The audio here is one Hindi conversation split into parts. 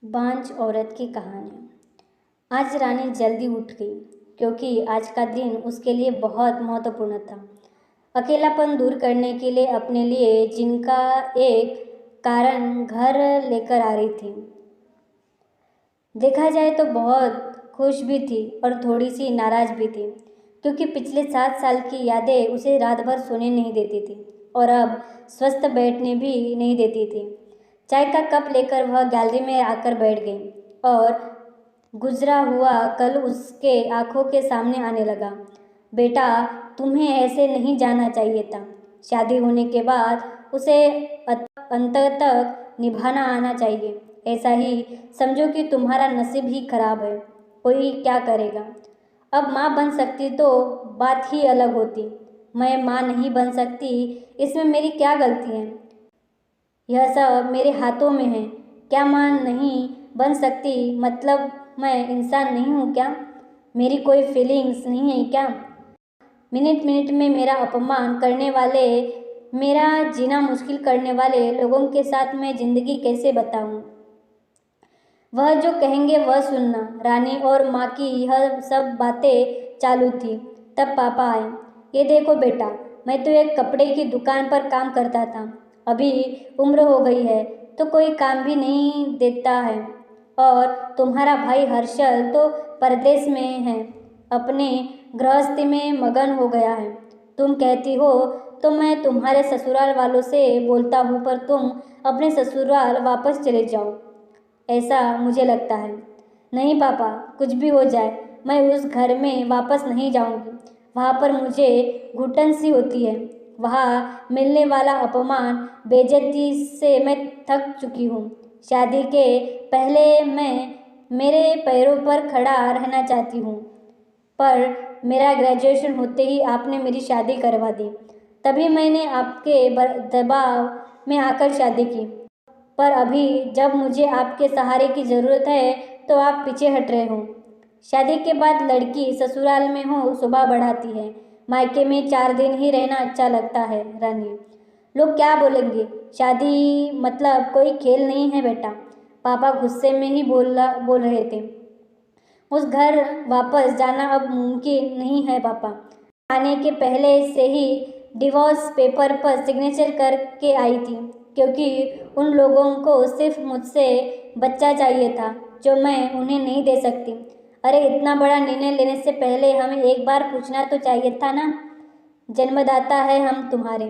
बांझ औरत की कहानी। आज रानी जल्दी उठ गई क्योंकि आज का दिन उसके लिए बहुत महत्वपूर्ण था। अकेलापन दूर करने के लिए अपने लिए जिनका एक कारण घर लेकर आ रही थी। देखा जाए तो बहुत खुश भी थी और थोड़ी सी नाराज भी थी क्योंकि पिछले 7 साल की यादें उसे रात भर सोने नहीं देती थी और अब स्वस्थ बैठने भी नहीं देती थी। चाय का कप लेकर वह गैलरी में आकर बैठ गई और गुजरा हुआ कल उसके आंखों के सामने आने लगा। बेटा, तुम्हें ऐसे नहीं जाना चाहिए था। शादी होने के बाद उसे अंत तक निभाना आना चाहिए। ऐसा ही समझो कि तुम्हारा नसीब ही खराब है। कोई क्या करेगा। अब माँ बन सकती तो बात ही अलग होती। मैं माँ नहीं बन सकती, इसमें मेरी क्या गलती है? यह सब मेरे हाथों में है। क्या माँ नहीं बन सकती मतलब मैं इंसान नहीं हूँ क्या? मेरी कोई फीलिंग्स नहीं है क्या? मिनट मिनट में मेरा अपमान करने वाले, मेरा जीना मुश्किल करने वाले लोगों के साथ मैं जिंदगी कैसे बताऊँ? वह जो कहेंगे वह सुनना। रानी और माँ की यह सब बातें चालू थी। तब पापा आए। ये देखो बेटा, मैं तो एक कपड़े की दुकान पर काम करता था। अभी उम्र हो गई है तो कोई काम भी नहीं देता है। और तुम्हारा भाई हर्षल तो परदेश में है, अपने गृहस्थी में मगन हो गया है। तुम कहती हो तो मैं तुम्हारे ससुराल वालों से बोलता हूँ, पर तुम अपने ससुराल वापस चले जाओ, ऐसा मुझे लगता है। नहीं पापा, कुछ भी हो जाए मैं उस घर में वापस नहीं जाऊंगी। वहाँ पर मुझे घुटन सी होती है। वहाँ मिलने वाला अपमान, बेइज्जती से मैं थक चुकी हूँ। शादी के पहले मैं मेरे पैरों पर खड़ा रहना चाहती हूँ, पर मेरा ग्रेजुएशन होते ही आपने मेरी शादी करवा दी। तभी मैंने आपके दबाव में आकर शादी की। पर अभी जब मुझे आपके सहारे की ज़रूरत है तो आप पीछे हट रहे हो। शादी के बाद लड़की ससुराल में हो शोभा बढ़ाती है, मायके में 4 दिन ही रहना अच्छा लगता है। रानी, लोग क्या बोलेंगे? शादी मतलब कोई खेल नहीं है बेटा। पापा गुस्से में ही बोल रहे थे। उस घर वापस जाना अब मुमकिन नहीं है पापा। आने के पहले से ही डिवोर्स पेपर पर सिग्नेचर करके आई थी क्योंकि उन लोगों को सिर्फ मुझसे बच्चा चाहिए था जो मैं उन्हें नहीं दे सकती। अरे, इतना बड़ा निर्णय लेने से पहले हमें एक बार पूछना तो चाहिए था ना। जन्मदाता है हम तुम्हारे।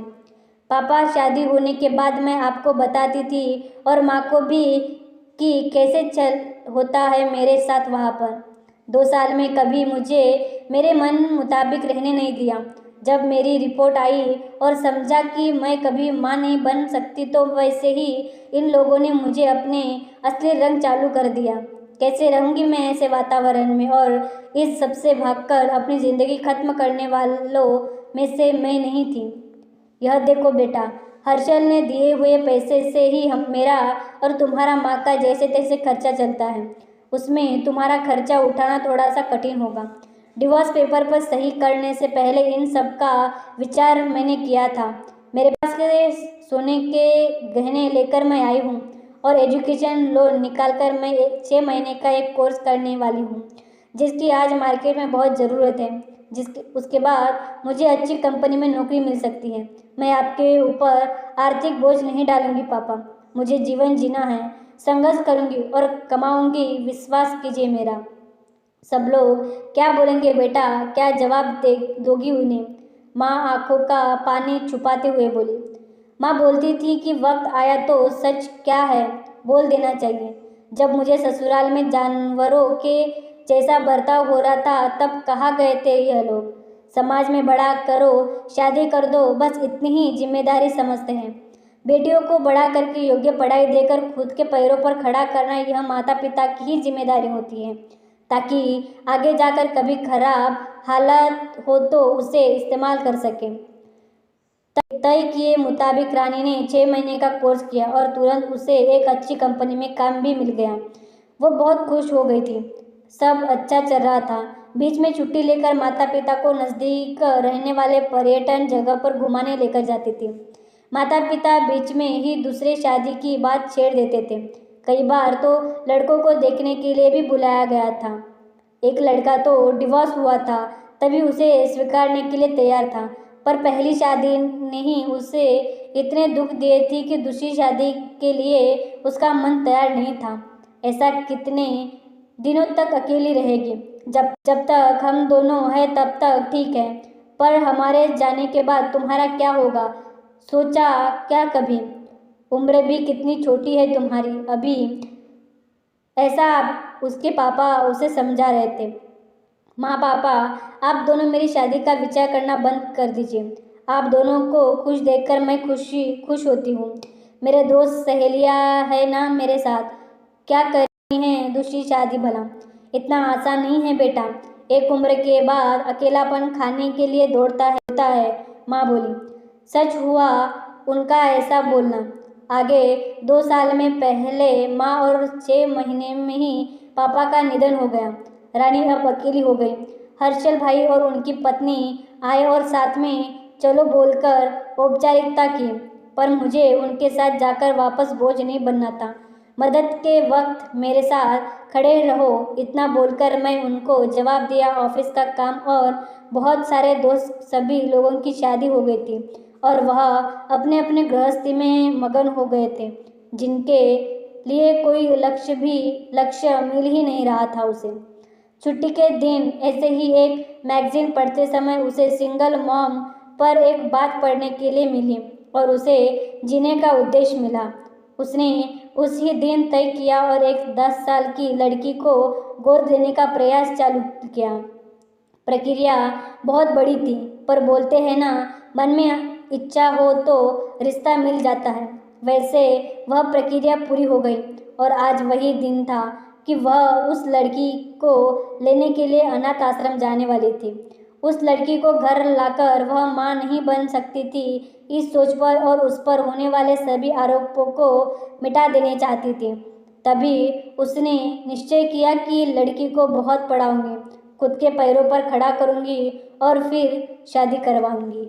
पापा, शादी होने के बाद मैं आपको बताती थी और माँ को भी कि कैसे चल होता है मेरे साथ वहाँ पर। 2 साल में कभी मुझे मेरे मन मुताबिक रहने नहीं दिया। जब मेरी रिपोर्ट आई और समझा कि मैं कभी माँ नहीं बन सकती तो वैसे ही इन लोगों ने मुझे अपने असली रंग चालू कर दिया। कैसे रहूँगी मैं ऐसे वातावरण में? और इस सबसे भागकर अपनी ज़िंदगी खत्म करने वालों में से मैं नहीं थी। यह देखो बेटा, हर्षल ने दिए हुए पैसे से ही हम मेरा और तुम्हारा माँ का जैसे तैसे खर्चा चलता है। उसमें तुम्हारा खर्चा उठाना थोड़ा सा कठिन होगा। डिवोर्स पेपर पर सही करने से पहले इन सब का विचार मैंने किया था। मेरे पास के सोने के गहने लेकर मैं आई हूँ और एजुकेशन लोन निकाल कर मैं 6 महीने का एक कोर्स करने वाली हूँ जिसकी आज मार्केट में बहुत ज़रूरत है। जिसके उसके बाद मुझे अच्छी कंपनी में नौकरी मिल सकती है। मैं आपके ऊपर आर्थिक बोझ नहीं डालूंगी पापा। मुझे जीवन जीना है, संघर्ष करूंगी और कमाऊंगी, विश्वास कीजिए मेरा। सब लोग क्या बोलेंगे बेटा? क्या जवाब दे दोगी उन्हें? माँ आंखों का पानी छुपाते हुए बोली। माँ बोलती थी कि वक्त आया तो सच क्या है बोल देना चाहिए। जब मुझे ससुराल में जानवरों के जैसा बर्ताव हो रहा था तब कहाँ गए थे यह लोग? समाज में बड़ा करो, शादी कर दो, बस इतनी ही जिम्मेदारी समझते हैं। बेटियों को बड़ा करके योग्य पढ़ाई देकर खुद के पैरों पर खड़ा करना यह माता पिता की ही जिम्मेदारी होती है, ताकि आगे जाकर कभी खराब हालात हो तो उसे इस्तेमाल कर सके। तय किए मुताबिक रानी ने 6 महीने का कोर्स किया और तुरंत उसे एक अच्छी कंपनी में काम भी मिल गया। वो बहुत खुश हो गई थी। सब अच्छा चल रहा था। बीच में छुट्टी लेकर माता पिता को नज़दीक रहने वाले पर्यटन जगह पर घुमाने लेकर जाती थी। माता पिता बीच में ही दूसरे शादी की बात छेड़ देते थे। कई बार तो लड़कों को देखने के लिए भी बुलाया गया था। एक लड़का तो डिवोर्स हुआ था, तभी उसे स्वीकारने के लिए तैयार था, पर पहली शादी ने ही उसे इतने दुख दिए थे कि दूसरी शादी के लिए उसका मन तैयार नहीं था। ऐसा कितने दिनों तक अकेली रहेगी? जब तक हम दोनों हैं तब तक ठीक है, पर हमारे जाने के बाद तुम्हारा क्या होगा, सोचा क्या कभी? उम्र भी कितनी छोटी है तुम्हारी अभी, ऐसा उसके पापा उसे समझा रहे थे। माँ पापा, आप दोनों मेरी शादी का विचार करना बंद कर दीजिए। आप दोनों को खुश देखकर मैं खुश होती हूँ। मेरे दोस्त सहेलियाँ है ना मेरे साथ, क्या करनी है दूसरी शादी भला? इतना आसान नहीं है बेटा, एक उम्र के बाद अकेलापन खाने के लिए दौड़ता है, माँ बोली। सच हुआ उनका ऐसा बोलना। आगे 2 साल में पहले माँ और 6 महीने में ही पापा का निधन हो गया। रानी अब अकेली हो गई। हर्षल भाई और उनकी पत्नी आए और साथ में चलो बोलकर औपचारिकता की, पर मुझे उनके साथ जाकर वापस बोझ नहीं बनना था। मदद के वक्त मेरे साथ खड़े रहो, इतना बोलकर मैं उनको जवाब दिया। ऑफिस का काम और बहुत सारे दोस्त, सभी लोगों की शादी हो गई थी और वह अपने अपने गृहस्थी में मगन हो गए थे, जिनके लिए कोई लक्ष्य मिल ही नहीं रहा था उसे। छुट्टी के दिन ऐसे ही एक मैगजीन पढ़ते समय उसे सिंगल मॉम पर एक बात पढ़ने के लिए मिली और उसे जीने का उद्देश्य मिला। उसने उसी दिन तय किया और एक 10 साल की लड़की को गोद लेने का प्रयास चालू किया। प्रक्रिया बहुत बड़ी थी, पर बोलते हैं ना, मन में इच्छा हो तो रिश्ता मिल जाता है। वैसे वह प्रक्रिया पूरी हो गई और आज वही दिन था कि वह उस लड़की को लेने के लिए अनाथ आश्रम जाने वाली थी। उस लड़की को घर लाकर वह माँ नहीं बन सकती थी, इस सोच पर और उस पर होने वाले सभी आरोपों को मिटा देना चाहती थी। तभी उसने निश्चय किया कि लड़की को बहुत पढ़ाऊंगी, खुद के पैरों पर खड़ा करूंगी और फिर शादी करवाऊंगी।